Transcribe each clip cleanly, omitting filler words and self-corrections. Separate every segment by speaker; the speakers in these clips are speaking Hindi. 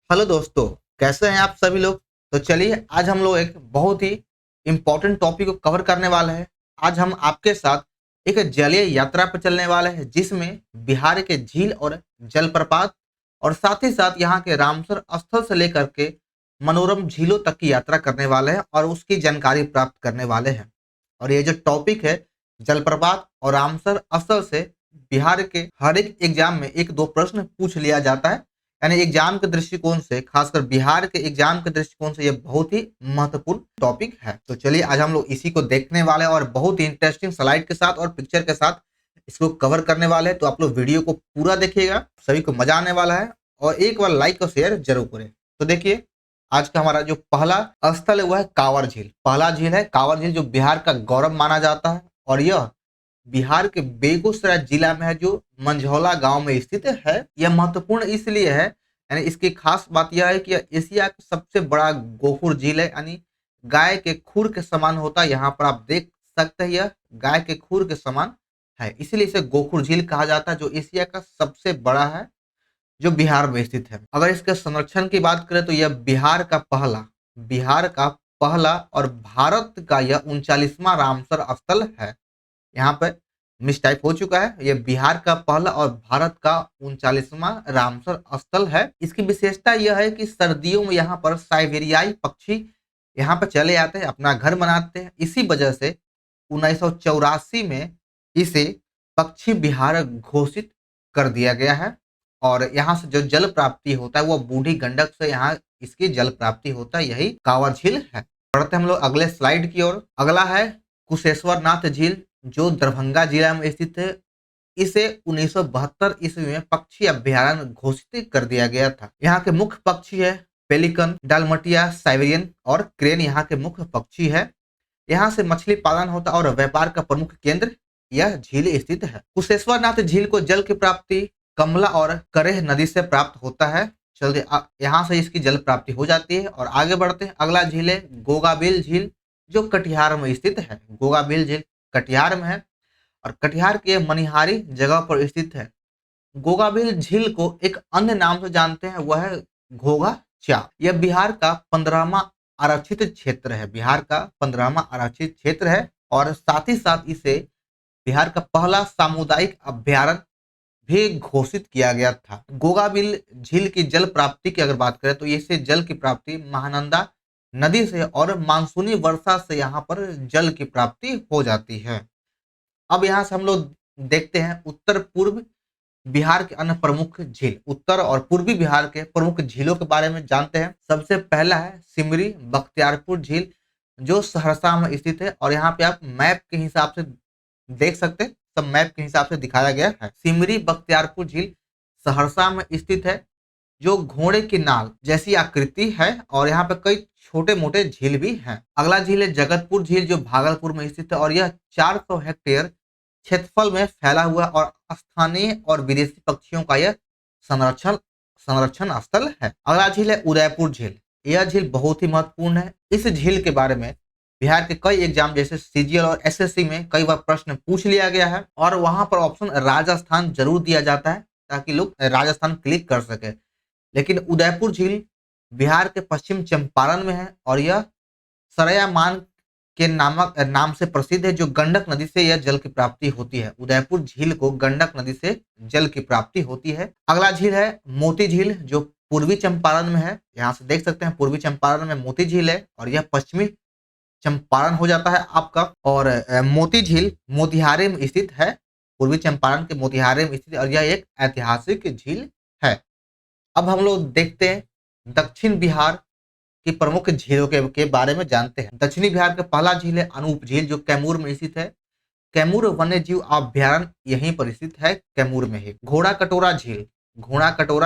Speaker 1: हेलो दोस्तों, कैसे हैं आप सभी लोग। तो चलिए आज हम लोग एक बहुत ही इम्पोर्टेंट टॉपिक को कवर करने वाले हैं। आज हम आपके साथ एक जलीय यात्रा पर चलने वाले हैं जिसमें बिहार के झील और जलप्रपात और साथ ही साथ यहाँ के रामसर स्थल से लेकर के मनोरम झीलों तक की यात्रा करने वाले हैं और उसकी जानकारी प्राप्त करने वाले हैं। और ये जो टॉपिक है जलप्रपात और रामसर स्थल से बिहार के हर एक एग्जाम में एक दो प्रश्न पूछ लिया जाता है। यानी एग्जाम के दृष्टिकोण से, खासकर बिहार के एग्जाम के दृष्टिकोण से, ये बहुत ही महत्वपूर्ण टॉपिक है। तो चलिए आज हम लोग इसी को देखने वाले हैं और बहुत ही इंटरेस्टिंग स्लाइड के साथ और पिक्चर के साथ इसको कवर करने वाले हैं। तो आप लोग वीडियो को पूरा देखिएगा, सभी को मजा आने वाला है और एक बार लाइक और शेयर जरूर करें। तो देखिए आज का हमारा जो पहला स्थल है वह है कांवर झील। पहला झील है कांवर झील, जो बिहार का गौरव माना जाता है और यह बिहार के बेगूसराय जिला में है, जो मंझौला गांव में स्थित है। यह महत्वपूर्ण इसलिए है, यानी इसकी खास बात यह है कि यह एशिया का सबसे बड़ा गोखुर झील है। यानी गाय के खुर के समान होता है। यहाँ पर आप देख सकते हैं यह गाय के खुर के समान है, इसलिए इसे गोखुर झील कहा जाता है, जो एशिया का सबसे बड़ा है, जो बिहार में स्थित है। अगर इसके संरक्षण की बात करें तो यह बिहार का पहला और भारत का यह 39वां रामसर स्थल है। यहाँ पे मिस टाइप हो चुका है, यह बिहार का पहला और भारत का 39वां रामसर स्थल है। इसकी विशेषता यह है कि सर्दियों में यहाँ पर साइबेरियाई पक्षी यहाँ पर चले आते हैं, अपना घर बनाते हैं। इसी वजह से 1984 में इसे पक्षी बिहार घोषित कर दिया गया है। और यहाँ से जो जल प्राप्ति होता है वो बूढ़ी गंडक से यहाँ इसकी जल प्राप्ति होता है, यही कांवर झील है। बढ़ते हम लोग अगले स्लाइड की ओर। अगला है कुशेश्वर नाथ झील, जो दरभंगा जिला में स्थित है। इसे 1972 ईस्वी में पक्षी अभ्यारण्य घोषित कर दिया गया था। यहाँ के मुख्य पक्षी है पेलिकन, डालमटिया, साइबेरियन और क्रेन यहाँ के मुख्य पक्षी है। यहाँ से मछली पालन होता है और व्यापार का प्रमुख केंद्र यह झील स्थित है। कुशेश्वरनाथ झील को जल की प्राप्ति कमला और करेह नदी से प्राप्त होता है। चलते यहाँ से इसकी जल प्राप्ति हो जाती है और आगे बढ़ते हैं। अगला झील है गोगाबिल झील, जो कटिहार में स्थित है। गोगाबिल झील कटिहार में है और कटिहार के मनिहारी जगह पर स्थित है। गोगाबिल झील को एक अन्य नाम से जानते हैं, वह है घोघा चा। यह बिहार का 15वां आरक्षित क्षेत्र है। बिहार का 15वां आरक्षित क्षेत्र है और साथ ही साथ इसे बिहार का पहला सामुदायिक अभ्यारण्य भी घोषित किया गया था। गोगाबिल झील की जल प्राप्ति की अगर बात करें तो इससे जल की प्राप्ति महानंदा नदी से और मानसूनी वर्षा से यहाँ पर जल की प्राप्ति हो जाती है। अब यहाँ से हम लोग देखते हैं उत्तर पूर्व बिहार के अन्य प्रमुख झील। उत्तर और पूर्वी बिहार के प्रमुख झीलों के बारे में जानते हैं। सबसे पहला है सिमरी बख्तियारपुर झील, जो सहरसा में स्थित है और यहाँ पे आप मैप के हिसाब से देख सकते हैं, सब मैप के हिसाब से दिखाया गया है। सिमरी बख्तियारपुर झील सहरसा में स्थित है, जो घोड़े की नाल जैसी आकृति है और यहाँ पे कई छोटे मोटे झील भी हैं। अगला झील है जगतपुर झील, जो भागलपुर में स्थित है और यह 400 हेक्टेयर क्षेत्रफल में फैला हुआ और स्थानीय और विदेशी पक्षियों का यह संरक्षण संरक्षण स्थल है। अगला झील है उदयपुर झील। यह झील बहुत ही महत्वपूर्ण है। इस झील के बारे में बिहार के कई एग्जाम जैसे सीजीएल और एसएससी में कई बार प्रश्न पूछ लिया गया है और वहां पर ऑप्शन राजस्थान जरूर दिया जाता है ताकि लोग राजस्थान क्लिक कर सके। लेकिन उदयपुर झील बिहार के पश्चिम चंपारण में है और यह सरया मान के नाम से प्रसिद्ध है, जो गंडक नदी से यह जल की प्राप्ति होती है। उदयपुर झील को गंडक नदी से जल की प्राप्ति होती है। अगला झील है मोती झील, जो पूर्वी चंपारण में है। यहाँ से देख सकते हैं पूर्वी चंपारण में मोती झील है और यह पश्चिमी चंपारण हो जाता है आपका। और मोती झील मोतिहारी में स्थित है, पूर्वी चंपारण के मोतिहारी में स्थित, और यह एक ऐतिहासिक झील है। अब हम लोग देखते हैं दक्षिण बिहार की प्रमुख झीलों के बारे में जानते हैं। दक्षिणी बिहार का पहला झील है अनूप झील, जो कैमूर में स्थित है। कैमूर वन्य जीव अभ्यारण्य यहीं पर स्थित है, कैमूर में ही। घोड़ा कटोरा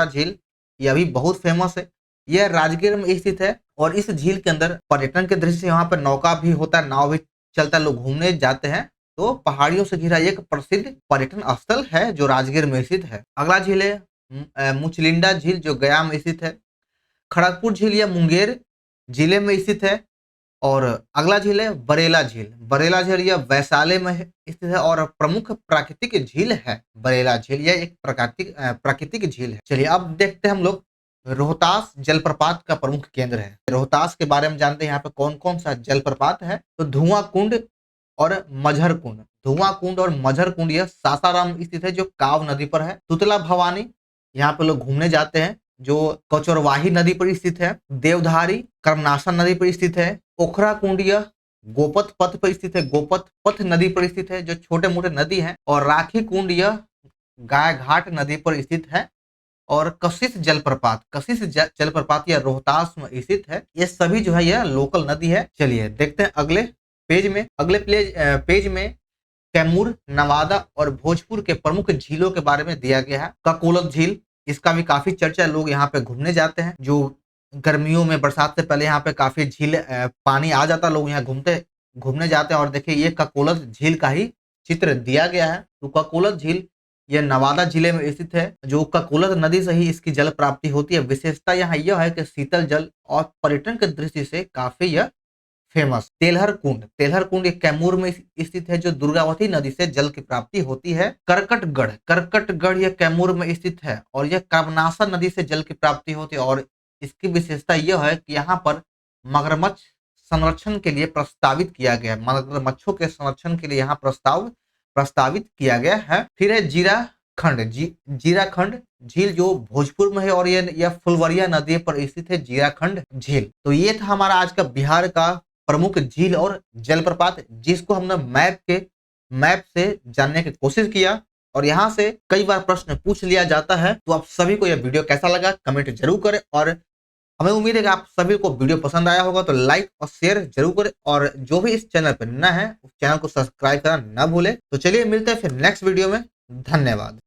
Speaker 1: झील यह भी बहुत फेमस है। यह राजगीर में स्थित है और इस झील के अंदर पर्यटन के दृष्टि से यहाँ पर नौका भी होता है, नाव भी चलता है, लोग घूमने जाते हैं। तो पहाड़ियों से घिरा एक प्रसिद्ध पर्यटन स्थल है जो राजगीर में स्थित है। अगला झील है मुचलिंडा झील, जो गया में स्थित है। खड़गपुर झील या मुंगेर जिले में स्थित है। और अगला झील है बरेला झील यह वैशाली में स्थित है और प्रमुख प्राकृतिक झील है। बरेला झील यह एक प्राकृतिक झील है। चलिए अब देखते हैं हम लोग रोहतास जलप्रपात का प्रमुख केंद्र है। रोहतास के बारे में जानते हैं, यहाँ पे कौन कौन सा जलप्रपात है। तो धुआं कुंड और मझर कुंड। धुआं कुंड और मझर कुंड यह सासाराम स्थित है, जो काव नदी पर है। तुतला भवानी, यहाँ पे लोग घूमने जाते हैं, जो कचौरवाही नदी पर स्थित है। देवधारी कर्मनाशा नदी पर स्थित है। पोखरा कुंड यह गोपत पथ पर स्थित है, गोपत पथ नदी पर स्थित है, जो छोटे मोटे नदी है। और राखी कुंड यह गाय घाट नदी पर स्थित है। और कशिश जलप्रपात, कशिश जलप्रपात यह रोहतास में स्थित है। ये सभी जो है यह लोकल नदी है। चलिए देखते हैं अगले पेज में। अगले पेज में कैमूर, नवादा और भोजपुर के प्रमुख झीलों के बारे में दिया गया है। ककोलत झील, इसका भी काफी चर्चा है, लोग यहाँ पे घूमने जाते हैं। जो गर्मियों में बरसात से पहले यहाँ पे काफी झील पानी आ जाता है, लोग यहाँ घूमने जाते हैं। और देखिए ये ककोलत झील का ही चित्र दिया गया है। तो ककोलत झील यह नवादा जिले में स्थित है। जो ककोलत नदी से ही इसकी जल प्राप्ति होती है। विशेषता यहाँ यह है कि शीतल जल और पर्यटन की दृष्टि से काफी यह फेमस। तेलहर कुंड, तेलहर कुंड एक कैमूर में स्थित है, जो दुर्गावती नदी से जल की प्राप्ति होती है। करकटगढ़, करकटगढ़ यह कैमूर में स्थित है और यह कर्मनाशा नदी से जल की प्राप्ति होती है। और इसकी विशेषता यह है कि यहाँ पर मगरमच्छ संरक्षण के लिए प्रस्तावित किया गया है। मगरमच्छों के संरक्षण के लिए यहाँ प्रस्तावित किया गया है। फिर है जीराखंड, जीराखंड झील, जो भोजपुर में है और यह फुलवरिया नदी पर स्थित है, जीराखंड झील। तो ये था हमारा आज का बिहार का प्रमुख झील और जलप्रपात, जिसको हमने मैप से जानने की कोशिश किया। और यहाँ से कई बार प्रश्न पूछ लिया जाता है। तो आप सभी को यह वीडियो कैसा लगा कमेंट जरूर करें। और हमें उम्मीद है कि आप सभी को वीडियो पसंद आया होगा, तो लाइक और शेयर जरूर करें। और जो भी इस चैनल पर नया है उस चैनल को सब्सक्राइब करना ना भूले। तो चलिए मिलते हैं फिर नेक्स्ट वीडियो में। धन्यवाद।